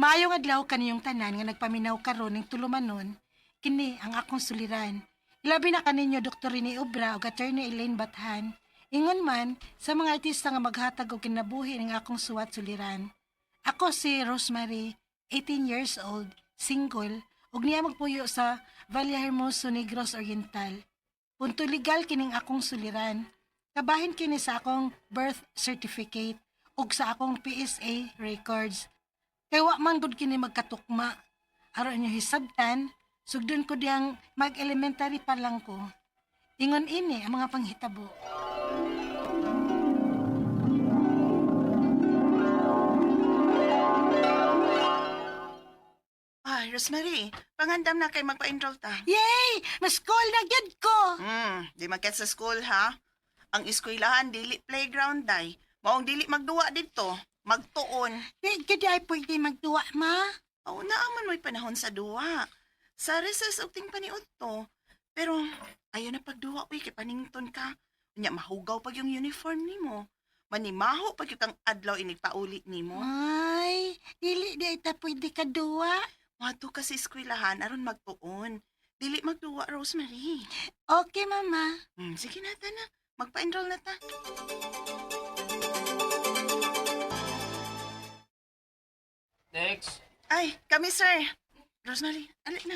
Maayong adlaw kaniyong tanan nga nagpaminaw karon ning tulumanon, kini ang akong suliran. Ilabi na kaninyo Dr. Rene Obra ug Attorney Elaine Bathan. Ingon man sa mga artista nga maghatag og kinabuhi ning akong suwat suliran. Ako si Rosemary, 18 years old, single, ug niya magpuyo sa Valle Hermoso, Negros Oriental. Punto legal kining akong suliran. Kabahin kini sa akong birth certificate ug sa akong PSA records. Kay wa man gud kini magkatukma. Aron inyo hisabtan, sugdon ko diyang mag-elementary pa lang ko. Ingon ini ang mga panghitabo. Ay, Rosemary, pangandam na kay magpa-enroll ta. Yay! Mas call na gyud ko! Di magkat sa school ha. Ang eskwelahan dili playground day. Maong dili magduwa dito. Magtuon. Di gid ay pwede magduwa, ma. Oo, naaman mo'y panahon sa duwa. Sa recess og ting paniud to. Pero ayaw na pagduwa uy kay panington ka. Unya mahugaw pag yung uniform nimo. Manimaho pag yung kang adlaw inigpauli nimo. Ay, dili di ita pwede kaduwa. Mato ka sa eskwelahan aron magtuon. Dili magduwa, Rosemary. Okay, mama. Sige na, ta na. Magpa-enroll na ta. Next. Ay, kami, sir. Rosemary, alik na.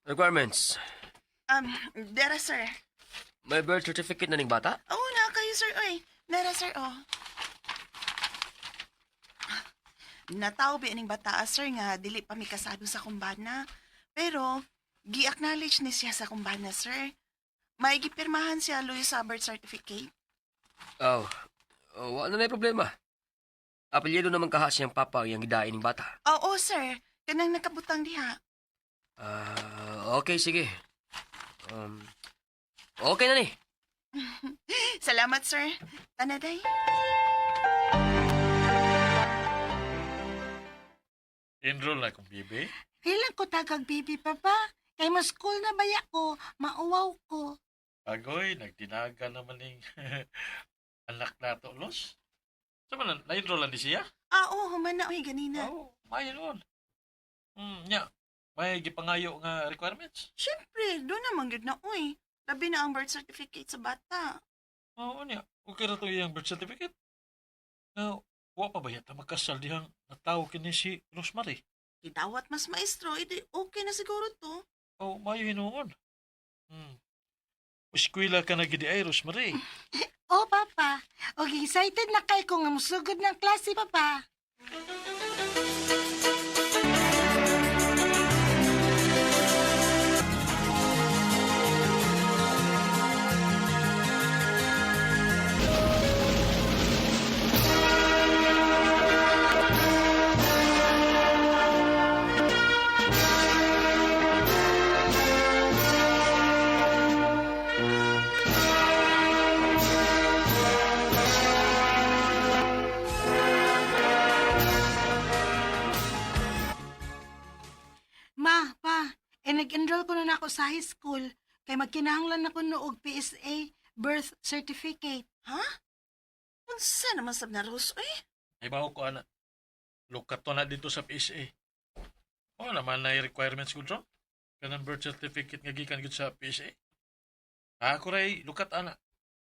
Requirements. Dera, sir. May birth certificate na ning bata? Oo na kayo, sir. Oy, dera, sir, oh. Nataw ba ining bata, sir, nga dili pa mi kasado sa kumbana. Pero, gi-acknowledge ni siya sa kumbana, sir. May gipirmahan siya luyo sa birth certificate. Oh, wala na problema. Apelyido naman kaha siyang papa ang gidain ning bata. Oo, sir. Kanang nakabutang diha. Okay, sige. Okay na ni. Salamat, sir. Tanaday. Enroll na akong bibi. Kailan ko tagag bibi, papa? Kay mas school na baya ko, mauwaw ko. Agoy, nagtinaga naman ng anak na to, Los. Saan man, na-enroll lang di siya? Oo, humana, oy, ganina. Oo, may enroll. Nya, may gipangayo nga requirements. Siyempre, doon naman yun na, uy. Labi na ang birth certificate sa bata. Oo niya, okay na to yung birth certificate. Now, wa pa ba yata magkasal dihang natawo kini si Rosemary? Idawat mas maestro, edi okay na siguro to. O, mayo hinuon. Eskwela ka na gidi ay, Rosemary. Oh, papa. Okay, excited na kay ko nga musugod ng klase, papa. Ma, pa, nag-enroll ko na ako sa high school kay magkinahanglan ako noog PSA birth certificate. Ha? Unsa naman sab na Rose, uy? Ay baho ko, anak. Lukat to na dito sa PSA. O naman na requirements ko dron. Kanang birth certificate nga gikan gud sa PSA. Ako ray, lukat, anak.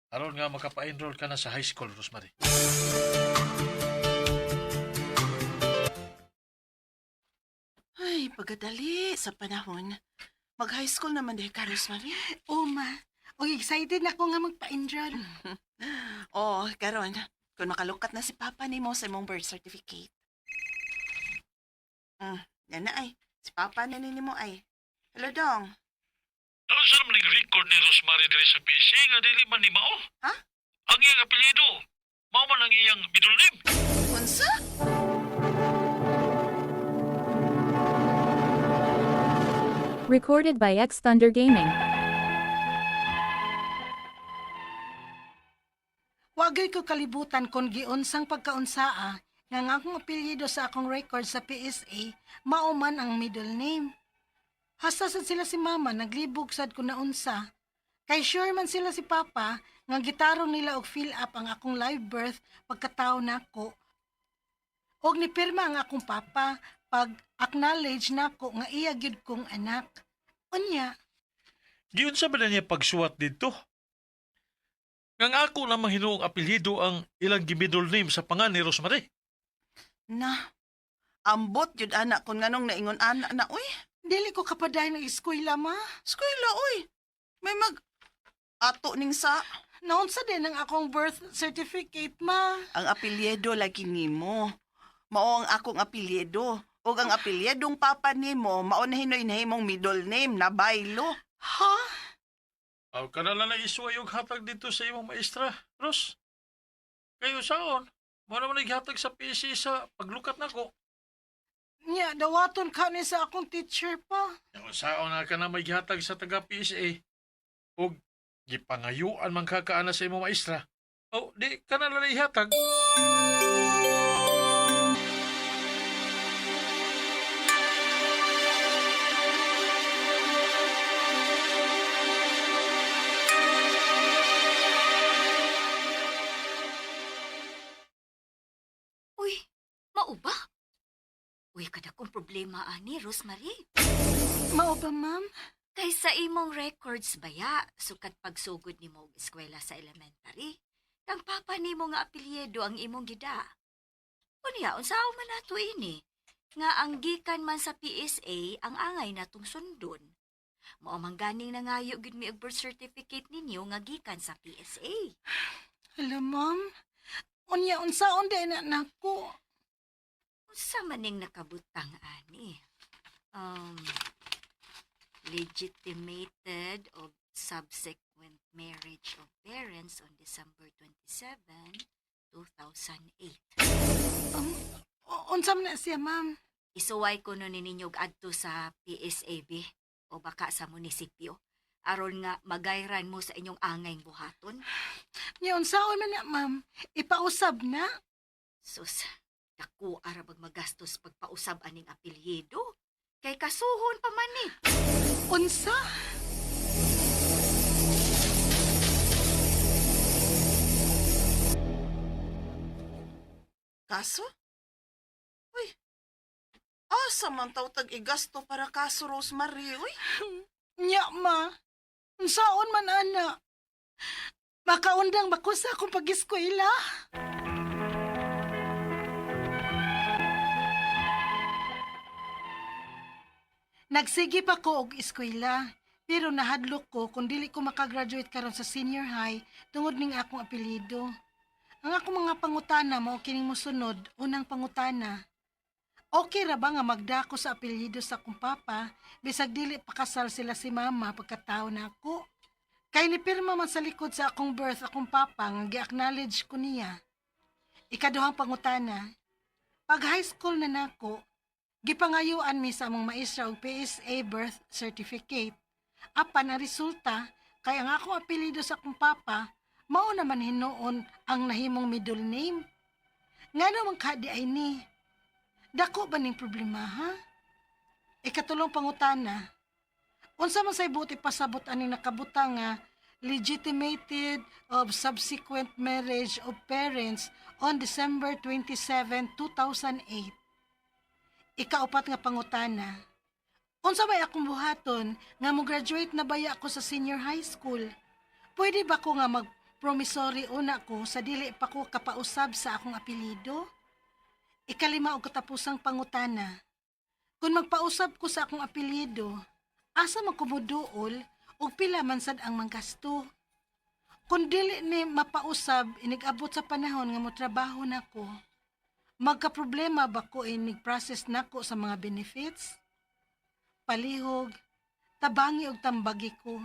Aron nga makapa-enroll ka na sa high school, Rosemary. Ay, pagkadali sa panahon. Mag-high school naman dahil ka, Rosemary. Oh, ma. Okay, excited na ako nga magpa-enroll. Oh, karon. Kung makalukat na si Papa ni mo sa imong birth certificate. Yan na ay. Si Papa na ni mo ay. Hello, Dong. Ano sa naman yung record ni Rosemary diri sa PSA nga dili man ni Mao? Ha? Ang iyang apelyido. Mao man ang iyang middle name. Unsa? Recorded by X Thunder Gaming. Wagay ko kalibutan kung giunsang pagkaunsaa nga nga akong apelyido sa akong record sa PSA, mauman ang middle name. Hasta sad sila si mama, naglibog sad ko na unsa. Kay sure man sila si papa, nga gitarong nila og fill up ang akong live birth pagkatao nako. Og ni pirma ang akong papa pag acknowledge nako nga iya gyud kong anak. Unya, Giyon sa ba na niya pagsuwat dito? Ngang ako namang hinuong apelyido ang ilang gimiddle name sa pangan ni Rosemary. Na, ambot yun anak kung nganong naingon anak na, uy, dili ko kapaday ng eskwela ma. eskwela, uy. May ato ning sa Naunsa din ang akong birth certificate ma. ang apelyido lagi nimo. Mao ang akong apelyido. O ang apelyedong papa nimo, mao na hinoy nahimong middle name na Baylo. Ha? Aw ka na lang naiswa yung hatag dito sa imong maestra, Ros. Kayo saon? Mo naman naghatag sa PC sa paglukat nako. Nya, dawaton ka ni sa akong teacher pa. Yung saon na ka na may gihatag sa taga PSA. O gipangayuan man kakaana sa imong maestra. O di ka na lang ihatag. Uy, mao ba? Uy, kada kong problema ani, Rosemary. Mao ba, ma'am? Kaysa imong records baya, sukat pagsugod ni mo og eskwela sa elementary. Kang papa nimo nga apelyido ang imong gida. Unya, unsaon man nato ini? Nga ang gikan man sa PSA ang angay natong sundon. Mao man ganing nangayo gid mi og birth certificate ninyo nga gikan sa PSA. Hello, ma'am. Unya, unsaon din na nako? Unsa maning nakabutang ani? Legitimated of subsequent marriage of parents on December 27, 2008. Unsa man na siya, ma'am? Isuway ko nun ninyo adto sa PSAB o baka sa munisipyo aron nga magayran mo sa inyong angayng buhaton. Nya, unsaon man na, ma'am? Ipausab na? Sus, dako ara magastos pagpausab aning apelyido. Kay kasuhon pa man ni. Unsa? Kaso? Uy, asa man taw tag igasto para kaso, Rosemary, uy. Nya, ma. Unsaon man, ana? Makaundang ba ko sa akong pag-eskwela? Nagsige pa ko og eskwela, pero nahadlok ko kung dili ko makagraduate karon sa senior high tungod ning akong apelyido. Ang akong mga pangutana mao kining mosunod. Unang pangutana, okay ra ba nga magdako sa apelyido sa akong papa bisag dili pakasal sila si mama pagkatao na ako? Kay ni pirma man sa likod sa akong birth akong papa nga gi-acknowledge ko niya. Ikaduhang pangutana, pag high school na nako, gipangayuan mi sa among maestra og PSA birth certificate. Apan ang resulta, kay ang akong apelyido sa akong papa, mao naman hinuon ang nahimong middle name. Nga naman kadi ay ni. Dako ba ning problema, ha? Ikatulong pangutana, unsa man say buti pasabot aning nakabutang nga legitimated of subsequent marriage of parents on December 27, 2008. Ikaupat nga pangutana, unsa may akong buhaton nga mo graduate na baya ako sa senior high school? Pwede ba ko nga mag-promissory una ko sa dili pa ko kapausab sa akong apelyido? Ikalima og katapusang pangutana, kung magpausab ko sa akong apelyido, asa man ko moduol og pila man sad ang manggasto? Kung dili ni mapausab inig-abot sa panahon nga motrabaho nako, magka-problema ba ko inig-process nako sa mga benefits? Palihog, tabangi og tambagi ko.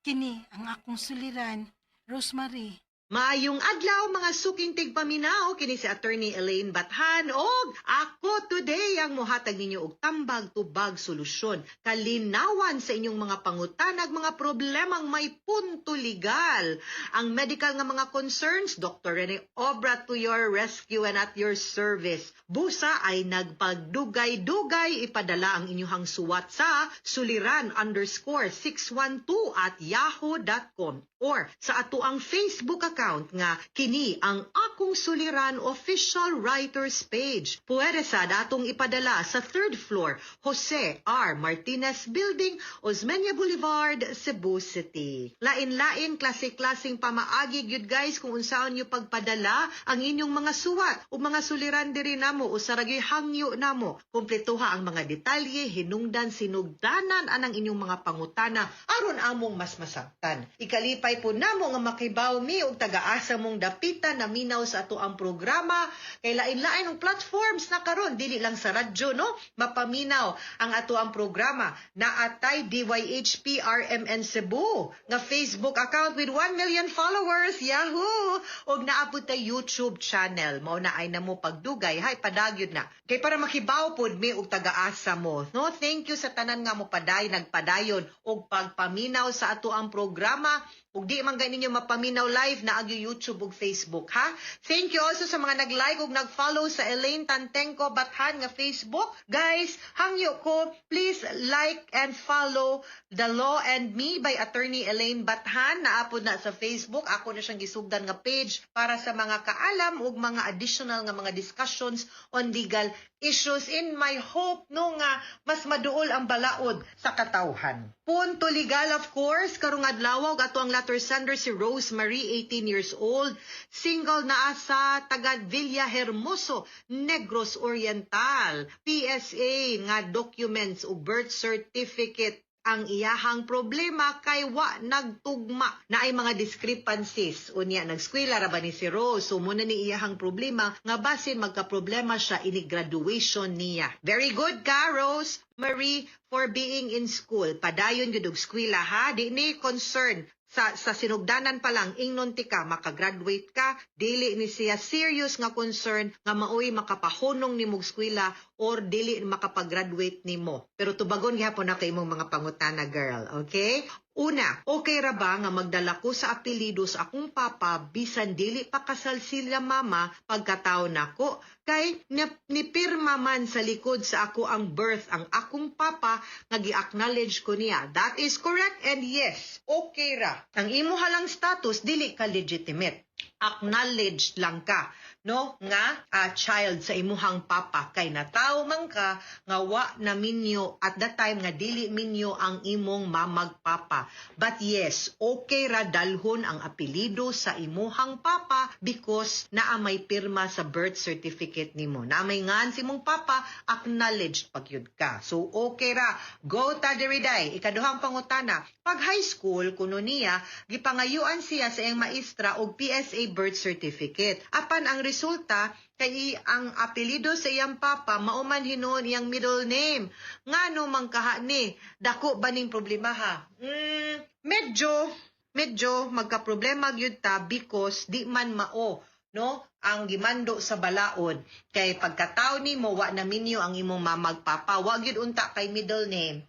Kini ang akong suliran, Rosemary. Maayong adlaw mga suking tigpaminaw kini si Attorney Elaine Bathan og ako today ang mohatag ninyo og tambag tubag solusyon kalinawan sa inyong mga pangutanag mga problemang may punto legal. Ang medical nga mga concerns, Dr. Rene Obra to your rescue and at your service. Busa ay nagpagdugay-dugay ipadala ang inyong suwat sa suliran_612@yahoo.com or sa ato ang Facebook account nga kini ang ako Akong Suliran official writers page. Pwede sa datong ipadala sa 3rd floor, Jose R. Martinez Building, Osmeña Boulevard, Cebu City. Lain-lain, klase-klaseng pamaagi gyud guys kung unsaon nyo pagpadala ang inyong mga suwat o mga suliran diri namo o saragay hangyo namo. Kumpletuha ang mga detalye, hinungdan, sinugdanan anang inyong mga pangutana aron among mas masabtan. Ikalipay po namo nga makibaw mi og taga-asa mong dapitan na minaw sa ato ang programa kay lain-lain ang platforms na karon dili lang sa radyo no mapaminaw ang ato ang programa naatay DYHP RMN Cebu nga Facebook account with 1 million followers yahoo og naabot ta YouTube channel mao na ay namo pagdugay hay padagyod na kay para makibaw pod mi og taga-asa mo no thank you sa tanan nga mo nagpadayon og pagpaminaw sa ato ang programa. Ug di man ganinyo mapaminaw live na ag YouTube ug Facebook ha. Thank you also sa mga nag-like ug nag-follow sa Elaine Tantengco Bathan nga Facebook. Guys, hangyo ko, please like and follow The Law and Me by Attorney Elaine Bathan. Naapod na sa Facebook. Ako na siyang gisugdan nga page para sa mga kaalam ug mga additional nga mga discussions on legal issues in my hope no nga mas maduol ang balaod sa katawhan. Punto legal of course, karong adlaw ato ang letter sender si Rosemary, 18 years old, single na sa taga Villa Hermoso, Negros Oriental. PSA nga documents o birth certificate ang iyahang problema kay wa nagtugma na ay mga discrepancies unya nagskwela ra ba ni si Rose so muna ni iyahang problema nga basin magka-problema siya ini graduation niya. Very good ka Rose Marie for being in school. Padayon gyud og eskwela ha, di ni concern sa sinugdanan pa lang ingnon ti ka makagraduate ka, dili ni siya serious nga concern nga maoy makapahunong ni mong eskwela or dili makapag-graduate nimo. Pero tubagon gyapon na kay imong mga pangutana girl, okay? Una, okay ra ba nga magdala ko sa apelyido sa akong papa bisan dili pa kasal sila mama pagkataon nako? Kay nipirma man sa likod sa ako ang birth ang akong papa nga gi-acknowledge ko niya. That is correct and yes, okay ra. Ang imo halang status dili ka legitimate. Acknowledged lang ka no nga child sa imuhang papa kay natawo man ka nga wa na minyo at that time nga dili minyo ang imong mamagpapa. But yes, okay ra dalhon ang apelyido sa imuhang papa because naa may pirma sa birth certificate nimo. Na may ngan si imong papa acknowledged pagyud ka. So okay ra. Go ta diri day. Ikaduhang pangutana. Pag high school kuno niya gipangayuan siya sa iyang maestra og PSA birth certificate. Apan ang resulta kay ang apelyido sa iyang papa mauman hinuon iyang middle name. Ngano man kaha ni dako ba ning problema ha? Medyo magka-problema gyud ta because di man mao no ang gimando sa balaod kay pagkataw nimo wa na minyo ang imong mamagpapa wa gyud unta kay middle name.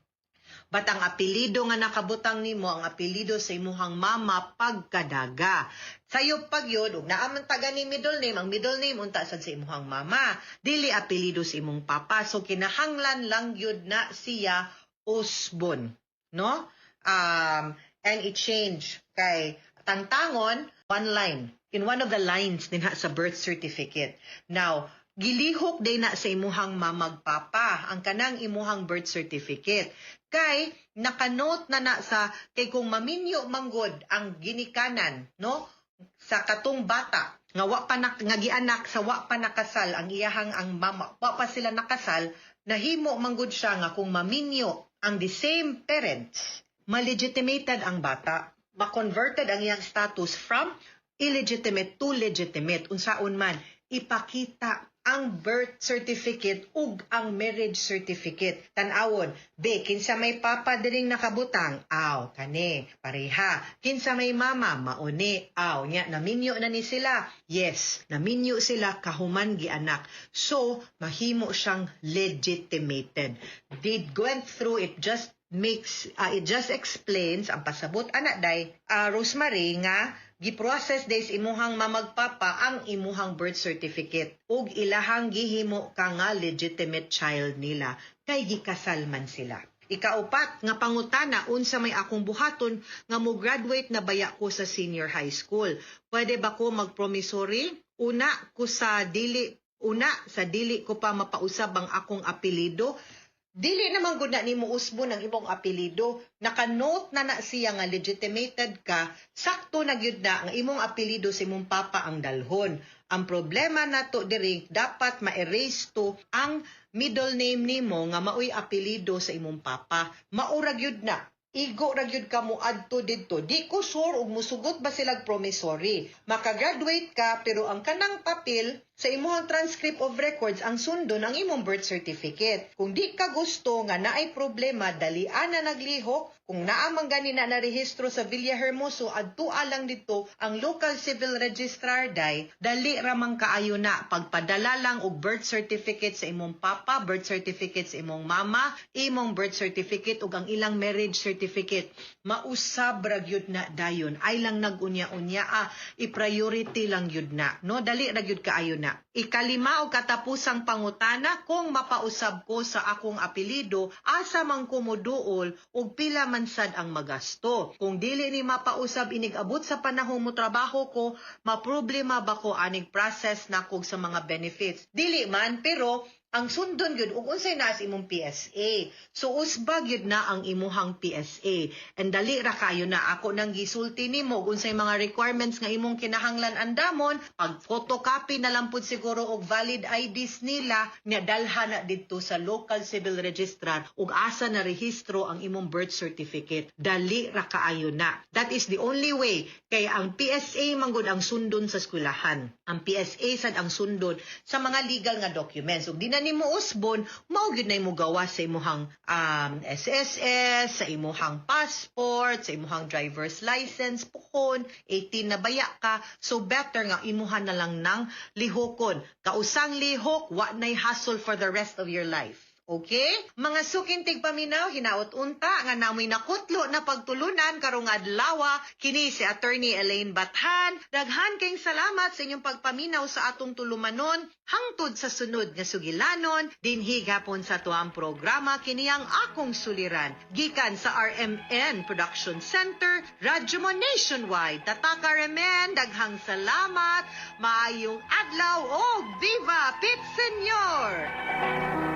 But ang apelido nga nakabutang nimo ang apelido sa imuhang mama pagkadaga. Sayo pagyod ug naa man taga ni middle name, ang middle name unta sad sa imuhang mama, dili apelido sa imong papa. So kinahanglan lang gyud na siya Osbon, no? And i-change kay tangtangon one line in one of the lines dinha sa birth certificate. Now, gilihok day na sa imuhang mamagpapa ang kanang imuhang birth certificate. Kay nakanote na sa kay kung maminyo manggod ang ginikanan no sa katong bata nga wa pa nga gianak sa wa pa nakasal ang iyahang ang mama wa pa sila nakasal nahimo manggod siya nga kung maminyo ang the same parents malegitimated ang bata ma-converted ang iyang status from illegitimate to legitimate unsaon man ipakita ang birth certificate ug ang marriage certificate. Tan-awon, be, kinsa may papa diring nakabutang, aw, kani, pareha. Kinsa may mama, mauni, aw, nya, naminyo na ni sila. Yes, naminyo sila kahuman gianak. So, mahimo siyang legitimated. Did went through it just it just explains ang pasabot anak day Rosemary nga giprocess days imuhang mamagpapa ang imuhang birth certificate ug ilahang gihimo ka nga legitimate child nila kay gikasal man sila. Ikaupat nga pangutana unsa may akong buhaton nga mo graduate na baya ko sa senior high school. Pwede ba ko mag-promissory sa dili ko pa mapausab ang akong apelido. Dili naman gud na nimo usbon ang imong apelido. Naka-note na siya nga legitimated ka, sakto na gyud na ang imong apelido sa imong papa ang dalhon. Ang problema nato diri dapat ma-erase to ang middle name nimo nga maoy apelido sa imong papa. Maura gyud na. Igo ra gyud ka mo adto didto. Di ko sure og musugot ba silag promissory. Makagraduate ka pero ang kanang papel sa imong transcript of records ang sundon ang imong birth certificate. Kung di ka gusto nga naay problema, dalian na naglihok. Kung naamang gani na narehistro sa Villahermoso, adtua lang dito ang local civil registrar day, dali ramang kaayo na pagpadala lang og birth certificate sa imong papa, birth certificate sa imong mama, imong birth certificate ug ang ilang marriage certificate. Mausab ra gyud na dayon. Ay lang nag-unya-unya i-priority lang gyud na. No, dali ra gyud kaayo na. Ikalima og katapusang pangutana, kung mapausab ko sa akong apelido, asa man ko moduol ug pila man sad ang magasto. Kung dili ni mapausab inig abot sa panahon mo trabaho ko, maproblema ba ko aning process na kog sa mga benefits? Dili man, pero ang sundon gyud ug unsay naa sa imong PSA. So usbag gyud na ang imuhang PSA. And dali ra kayo na ako nang gisulti nimo ug unsay mga requirements nga imong kinahanglan andamon, pag photocopy na lang pud siguro og valid IDs nila, nya dalha na didto sa local civil registrar ug asa na rehistro ang imong birth certificate. Dali ra kaayo na. That is the only way, kay ang PSA manggod ang sundon sa eskwelahan. Ang PSA sad ang sundon sa mga legal nga documents. Ug di na nimo usbon, mao gyud na imo gawa sa imuhang SSS, sa imuhang passport, sa imuhang driver's license, puhon, 18 na baya ka. So better nga imuhan na lang ng lihokon. Kausang lihok, wa nay hassle for the rest of your life. Okay? Mga sukintig paminaw, hinaot unta nga namoy nakutlo na pagtulunan karong adlaw kini si Attorney Elaine Bathan. Daghan kayong salamat sa inyong pagpaminaw sa atong tulumanon hangtod sa sunod nga sugilanon dinhi gapon sa tuang programa kini ang akong suliran gikan sa RMN Production Center, Radyo Mo Nationwide. Tataka remen, daghang salamat, maayong adlaw o Viva Pit Senyor!